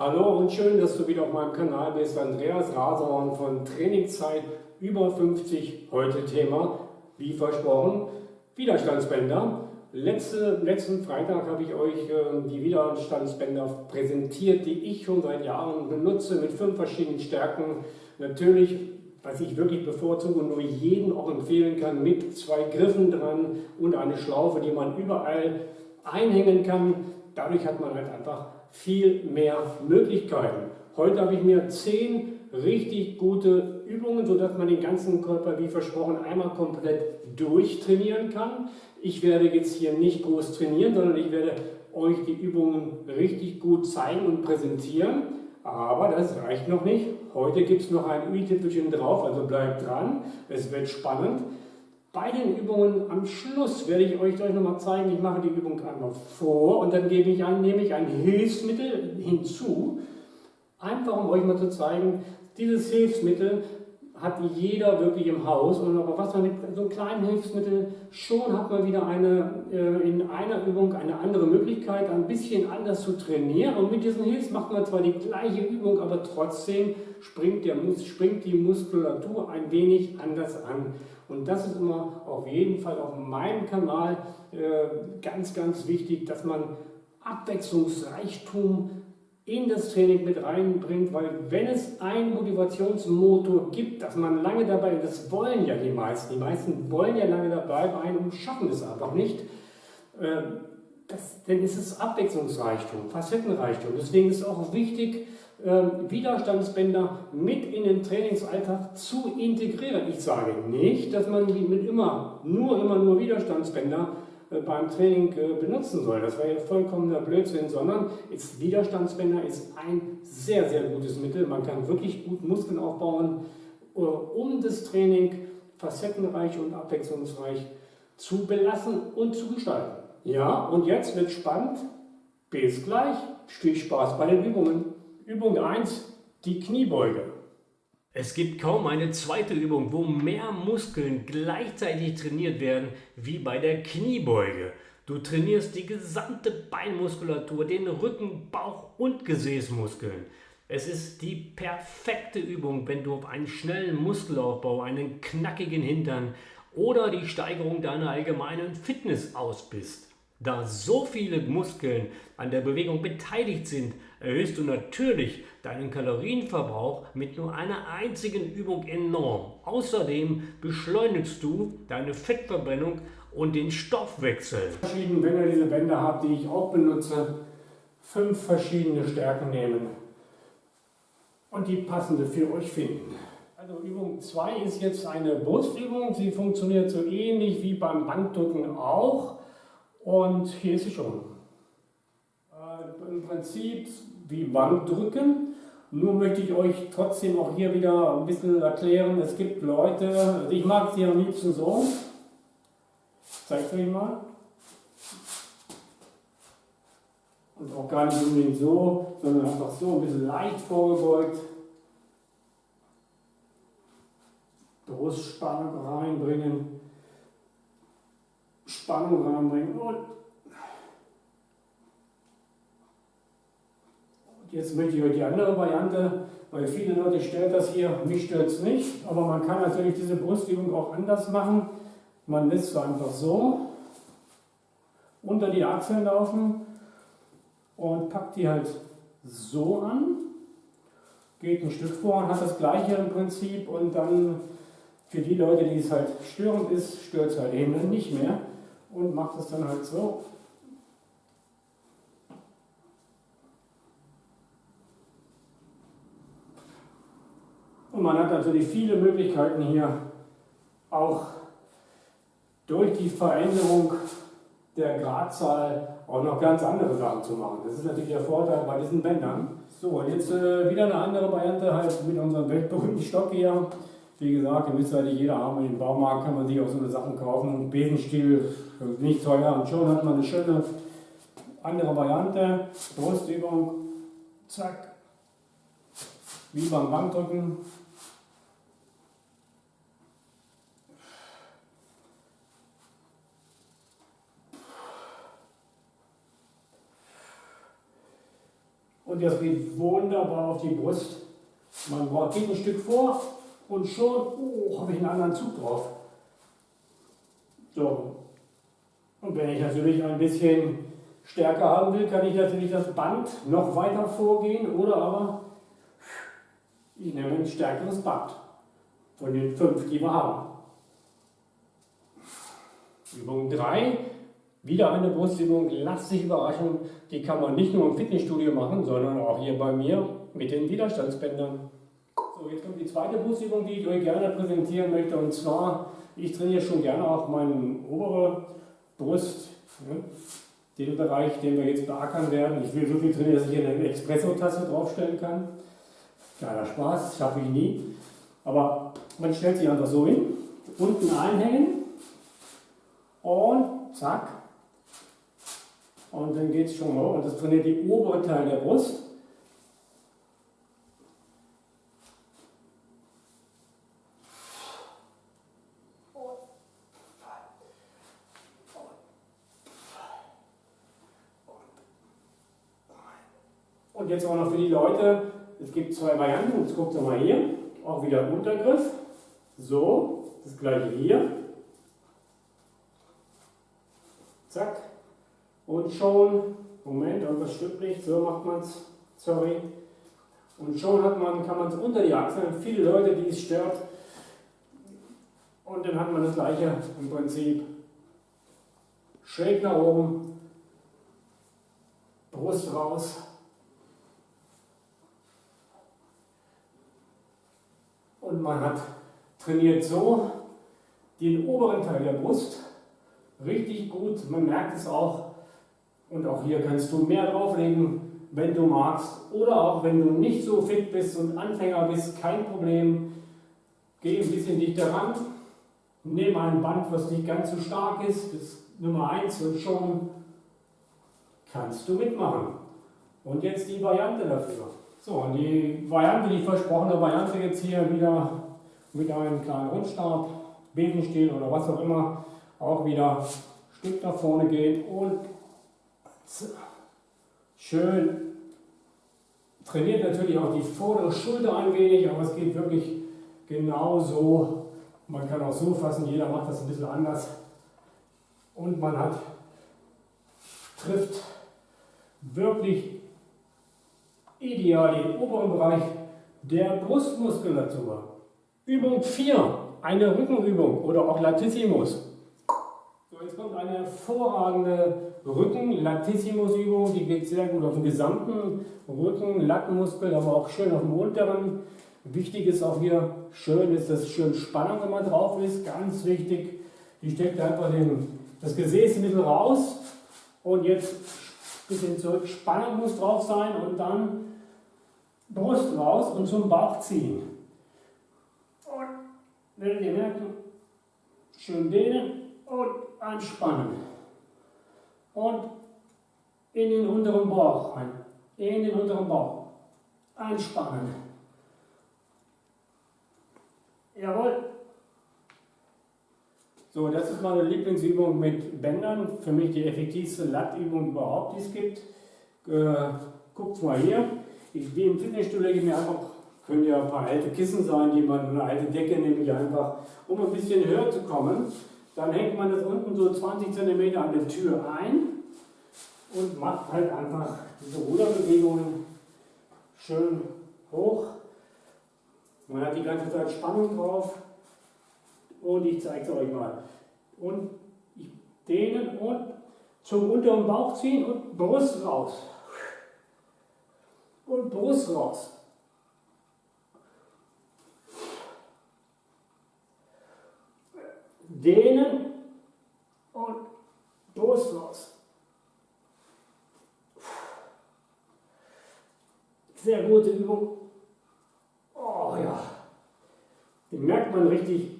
Hallo und schön, dass du wieder auf meinem Kanal bist. Andreas Raserhorn von Trainingszeit über 50. Heute Thema, wie versprochen, Widerstandsbänder. Letzten Freitag habe ich euch die Widerstandsbänder präsentiert, die ich schon seit Jahren benutze mit 5 verschiedenen Stärken. Natürlich, was ich wirklich bevorzuge und nur jedem auch empfehlen kann, mit 2 Griffen dran und eine Schlaufe, die man überall einhängen kann. Dadurch hat man halt einfach viel mehr Möglichkeiten. Heute habe ich mir 10 richtig gute Übungen, sodass man den ganzen Körper, wie versprochen, einmal komplett durchtrainieren kann. Ich werde jetzt hier nicht groß trainieren, sondern ich werde euch die Übungen richtig gut zeigen und präsentieren. Aber das reicht noch nicht. Heute gibt es noch ein i-Tüpfelchen drauf, also bleibt dran. Es wird spannend. Bei den Übungen am Schluss werde ich euch gleich nochmal zeigen, ich mache die Übung einmal vor und dann nehme ich ein Hilfsmittel hinzu, einfach um euch mal zu zeigen, dieses Hilfsmittel hat jeder wirklich im Haus, aber was man mit so einem kleinen Hilfsmittel schon hat man wieder in einer Übung eine andere Möglichkeit, ein bisschen anders zu trainieren, und mit diesem Hilfs macht man zwar die gleiche Übung, aber trotzdem springt die Muskulatur ein wenig anders an. Und das ist immer auf jeden Fall auf meinem Kanal ganz, ganz wichtig, dass man Abwechslungsreichtum in das Training mit reinbringt, weil wenn es einen Motivationsmotor gibt, dass man lange dabei, das wollen ja die meisten wollen ja lange dabei bleiben und schaffen es einfach nicht, dann ist es Abwechslungsreichtum, Facettenreichtum. Deswegen ist es auch wichtig, Widerstandsbänder mit in den Trainingsalltag zu integrieren. Ich sage nicht, dass man nur Widerstandsbänder beim Training benutzen soll. Das wäre ja vollkommener Blödsinn, sondern Widerstandsbänder ist ein sehr, sehr gutes Mittel. Man kann wirklich gut Muskeln aufbauen, um das Training facettenreich und abwechslungsreich zu belassen und zu gestalten. Ja, und jetzt wird spannend. Bis gleich. Viel Spaß bei den Übungen. Übung 1, die Kniebeuge. Es gibt kaum eine zweite Übung, wo mehr Muskeln gleichzeitig trainiert werden wie bei der Kniebeuge. Du trainierst die gesamte Beinmuskulatur, den Rücken, Bauch und Gesäßmuskeln. Es ist die perfekte Übung, wenn du auf einen schnellen Muskelaufbau, einen knackigen Hintern oder die Steigerung deiner allgemeinen Fitness aus bist. Da so viele Muskeln an der Bewegung beteiligt sind, erhöhst du natürlich deinen Kalorienverbrauch mit nur einer einzigen Übung enorm. Außerdem beschleunigst du deine Fettverbrennung und den Stoffwechsel. Wenn ihr diese Bänder habt, die ich auch benutze, 5 verschiedene Stärken nehmen und die passende für euch finden. Also Übung 2 ist jetzt eine Brustübung. Sie funktioniert so ähnlich wie beim Bankdrücken auch. Und hier ist sie schon. Im Prinzip wie Bankdrücken. Nur möchte ich euch trotzdem auch hier wieder ein bisschen erklären. Es gibt Leute, also ich mag sie am liebsten so. Ich zeige es euch mal. Und auch gar nicht unbedingt so, sondern einfach so ein bisschen leicht vorgebeugt. Brustspannung reinbringen. Spannung reinbringen und jetzt möchte ich euch die andere Variante, weil viele Leute stört das hier, mich stört es nicht, aber man kann natürlich diese Brustübung auch anders machen. Man lässt sie einfach so unter die Achseln laufen und packt die halt so an, geht ein Stück vor und hat das gleiche im Prinzip, und dann für die Leute, die es halt störend ist, stört es halt eben dann nicht mehr. Und macht es dann halt so. Und man hat natürlich viele Möglichkeiten hier, auch durch die Veränderung der Gradzahl auch noch ganz andere Sachen zu machen. Das ist natürlich der Vorteil bei diesen Bändern. So, und jetzt wieder eine andere Variante halt mit unserem weltberühmten Stock hier. Wie gesagt, ihr müsst halt jeder haben, im Baumarkt kann man sich auch so eine Sachen kaufen. Besenstiel, nicht teuer, und schon hat man eine schöne andere Variante. Brustübung, zack, wie beim Bankdrücken. Und das geht wunderbar auf die Brust. Man geht ein Stück vor und schon habe ich einen anderen Zug drauf. So. Und wenn ich natürlich ein bisschen stärker haben will, kann ich natürlich das Band noch weiter vorgehen oder aber ich nehme ein stärkeres Band von den 5, die wir haben. Übung 3, wieder eine Brustübung, lass dich überraschen. Die kann man nicht nur im Fitnessstudio machen, sondern auch hier bei mir mit den Widerstandsbändern. So, jetzt kommt die zweite Brustübung, die ich euch gerne präsentieren möchte. Und zwar, ich trainiere schon gerne auch meine obere Brust, ne, den Bereich, den wir jetzt beackern werden. Ich will so viel trainieren, dass ich hier eine Espresso-Tasse draufstellen kann. Kleiner Spaß, schaffe ich nie. Aber man stellt sich einfach so hin, unten einhängen und zack. Und dann geht es schon hoch und das trainiert die obere Teil der Brust. Und jetzt auch noch für die Leute, es gibt 2 Varianten, jetzt guckt ihr mal hier, auch wieder Untergriff, so, das gleiche hier, zack, und schon, Moment, irgendwas stimmt nicht, so macht man es, sorry, und schon kann man es unter die Achseln, viele Leute, die es stört, und dann hat man das gleiche im Prinzip, schräg nach oben, Brust raus, und man hat trainiert so den oberen Teil der Brust richtig gut. Man merkt es auch. Und auch hier kannst du mehr drauflegen, wenn du magst. Oder auch wenn du nicht so fit bist und Anfänger bist, kein Problem. Geh ein bisschen dichter ran. Nimm ein Band, was nicht ganz so stark ist. Das ist Nummer 1 und schon kannst du mitmachen. Und jetzt die Variante dafür. So, und die Variante, die versprochene Variante jetzt hier wieder mit einem kleinen Rundstab, Besenstiel oder was auch immer, auch wieder ein Stück nach vorne gehen und schön trainiert natürlich auch die vordere Schulter ein wenig, aber es geht wirklich genau so. Man kann auch so fassen, jeder macht das ein bisschen anders. Und man trifft wirklich ideal den oberen Bereich der Brustmuskulatur. Übung 4, eine Rückenübung oder auch Latissimus. So, jetzt kommt eine hervorragende Rücken-Latissimus-Übung, die geht sehr gut auf den gesamten Rücken, Lattenmuskel, aber auch schön auf dem unteren. Wichtig ist auch hier, schön ist, dass schön Spannung immer drauf ist, ganz wichtig. Die steckt einfach das Gesäß ein bisschen raus und jetzt ein bisschen zurück, Spannung muss drauf sein und dann Brust raus und zum Bauch ziehen. Und werdet ihr merken, schön dehnen und anspannen. Und in den unteren Bauch rein. In den unteren Bauch. Anspannen. Jawohl. So, das ist meine Lieblingsübung mit Bändern. Für mich die effektivste Lattübung überhaupt, die es gibt. Guckt mal hier. Wie im Fitnessstudio lege ich mir einfach, können ja ein paar alte Kissen sein, eine alte Decke nehme ich einfach, um ein bisschen höher zu kommen. Dann hängt man das unten so 20 cm an der Tür ein und macht halt einfach diese Ruderbewegungen schön hoch. Man hat die ganze Zeit Spannung drauf und ich zeige es euch mal. Und ich dehnen und zum unteren Bauch ziehen und Brust raus. Und Brust raus. Dehnen und Brust raus. Sehr gute Übung. Oh ja. Die merkt man richtig,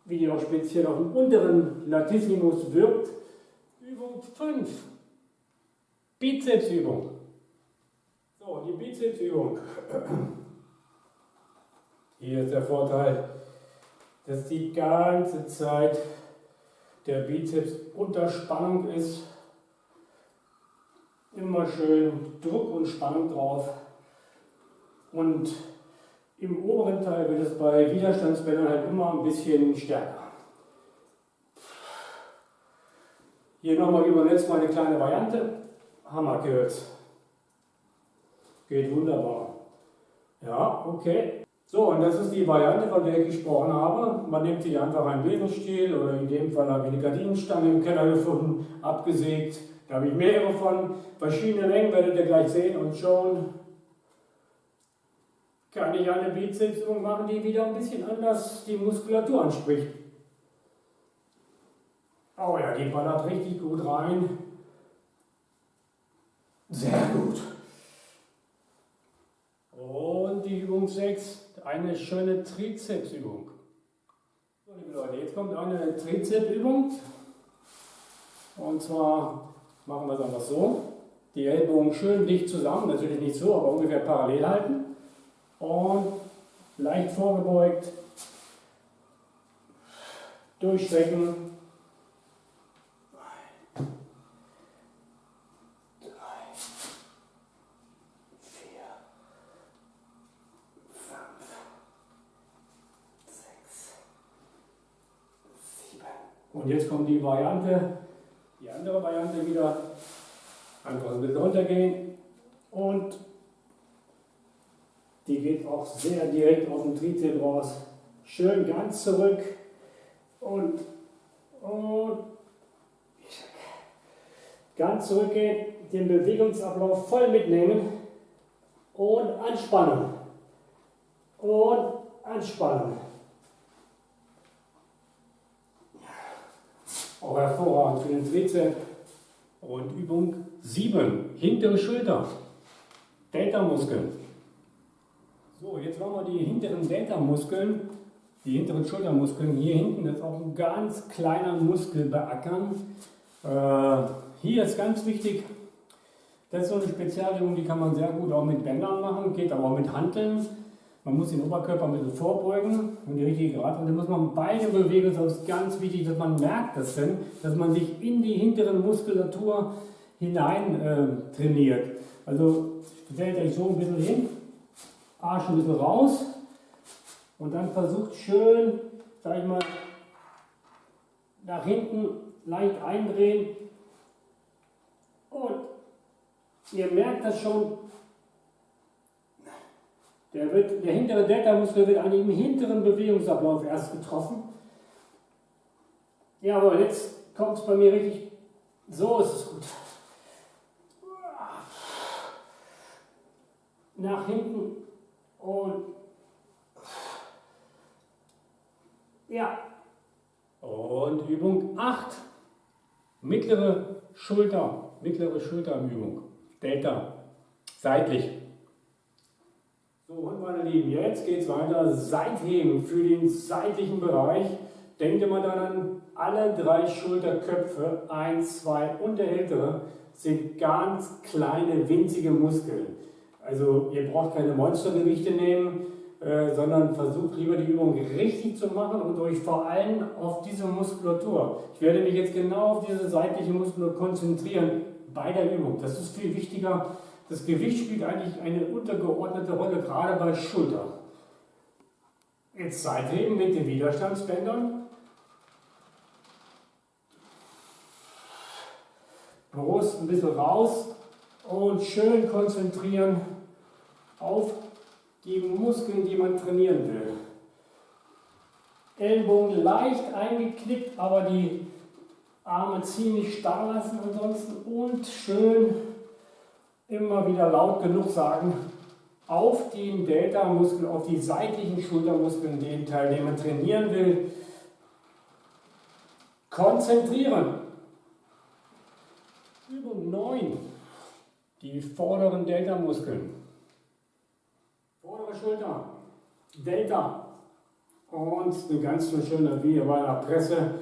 wie die auch speziell auf dem unteren Latissimus wirkt. Übung 5. Bizepsübung. So, die Bizepsübung. Hier ist der Vorteil, dass die ganze Zeit der Bizeps unter Spannung ist Immer schön Druck und Spannung drauf. Und im oberen Teil wird es bei Widerstandsbändern halt immer ein bisschen stärker. Hier nochmal übersetzt mal eine kleine Variante. Hammerkürz. Geht wunderbar. Ja, okay. So, und das ist die Variante, von der ich gesprochen habe. Man nimmt sich einfach einen Besenstiel oder in dem Fall habe ich eine Gardinenstange im Keller gefunden, abgesägt. Da habe ich mehrere von, verschiedene Längen, werdet ihr gleich sehen. Und schon kann ich eine Bizepsübung machen, die wieder ein bisschen anders die Muskulatur anspricht. Oh ja, die ballert richtig gut rein. Sehr gut. Und die Übung 6, eine schöne Trizepsübung. So, liebe Leute, jetzt kommt eine Trizepsübung. Und zwar machen wir es einfach so. Die Ellbogen schön dicht zusammen, natürlich nicht so, aber ungefähr parallel halten. Und leicht vorgebeugt. Durchstrecken. 3, 4, 5, 6, 7. Und jetzt kommt die Variante, die andere Variante wieder. Einfach ein bisschen runtergehen und die geht auch sehr direkt auf den Trizeps raus. Schön ganz zurück und ganz zurückgehen, den Bewegungsablauf voll mitnehmen und anspannen. Und anspannen. Auch hervorragend für den Trizeps. Und Übung 7, hintere Schulter, Deltamuskeln. So, jetzt wollen wir die hinteren Deltamuskeln, die hinteren Schultermuskeln hier hinten, das ist auch ein ganz kleiner Muskel beackern. Hier ist ganz wichtig, das ist so eine Spezialübung, die kann man sehr gut auch mit Bändern machen, geht aber auch mit Hanteln. Man muss den Oberkörper ein bisschen vorbeugen und die richtige Gerade. Und dann muss man beide bewegen, das ist ganz wichtig, dass man merkt das denn, dass man sich in die hinteren Muskulatur hinein trainiert. Also stellt euch so ein bisschen hin, Arsch ein bisschen raus und dann versucht schön, sag ich mal, nach hinten leicht eindrehen. Und ihr merkt das schon, der hintere Deltamuskel wird an dem hinteren Bewegungsablauf erst getroffen. Ja, aber jetzt kommt es bei mir richtig. So ist es gut. Nach hinten und ja. Und Übung 8. Mittlere Schulterübung. Delta. Seitlich. So, und meine Lieben, jetzt geht es weiter. Seitheben für den seitlichen Bereich. Denkt immer daran, alle 3 Schulterköpfe, 1, 2 und der ältere, sind ganz kleine, winzige Muskeln. Also ihr braucht keine Monstergewichte nehmen, sondern versucht lieber die Übung richtig zu machen und euch vor allem auf diese Muskulatur. Ich werde mich jetzt genau auf diese seitliche Muskulatur konzentrieren bei der Übung. Das ist viel wichtiger. Das Gewicht spielt eigentlich eine untergeordnete Rolle, gerade bei Schultern. Jetzt Seitheben mit den Widerstandsbändern. Brust ein bisschen raus und schön konzentrieren auf die Muskeln, die man trainieren will. Ellbogen leicht eingeknickt, aber die Arme ziemlich starr lassen ansonsten und schön immer wieder laut genug sagen, auf den Delta-Muskel, auf die seitlichen Schultermuskeln, den Teil, den man trainieren will, konzentrieren. Übung 9, die vorderen Delta-Muskeln. Vordere Schulter, Delta und eine ganz schöne wie bei einer Presse.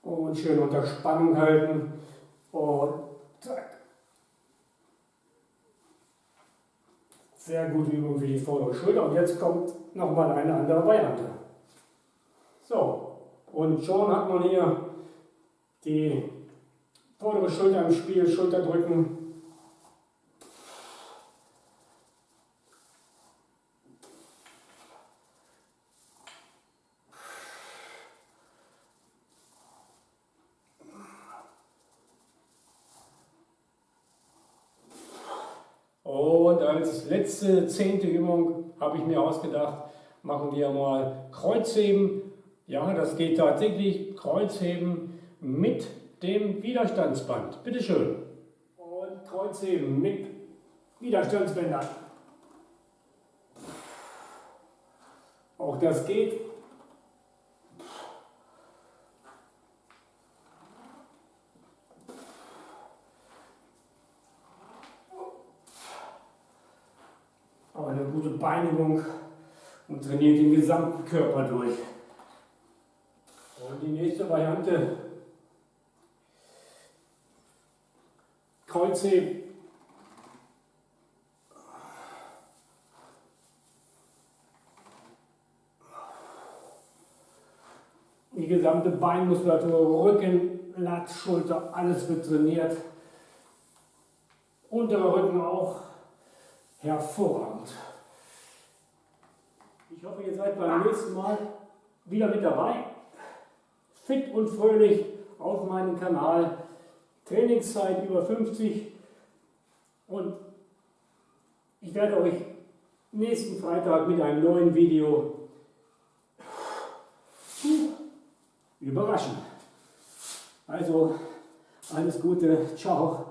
Und schön unter Spannung halten und zack. Sehr gute Übung für die vordere Schulter. Und jetzt kommt nochmal eine andere Variante. So, und schon hat man hier die vordere Schulter im Spiel, Schulterdrücken. Und als letzte 10. Übung habe ich mir ausgedacht, machen wir mal Kreuzheben. Ja, das geht tatsächlich, Kreuzheben mit dem Widerstandsband. Bitte schön. Und Kreuzheben mit Widerstandsbändern. Auch das geht. Aber eine gute Beinübung und trainiert den gesamten Körper durch. Und die nächste Variante, Kreuzheben. Die gesamte Beinmuskulatur, Rücken, Lat, Schulter, alles wird trainiert. Unterer Rücken auch. Hervorragend. Ich hoffe, ihr seid beim nächsten Mal wieder mit dabei. Fit und fröhlich auf meinem Kanal. Trainingszeit über 50. Und ich werde euch nächsten Freitag mit einem neuen Video überraschen. Also, alles Gute. Ciao.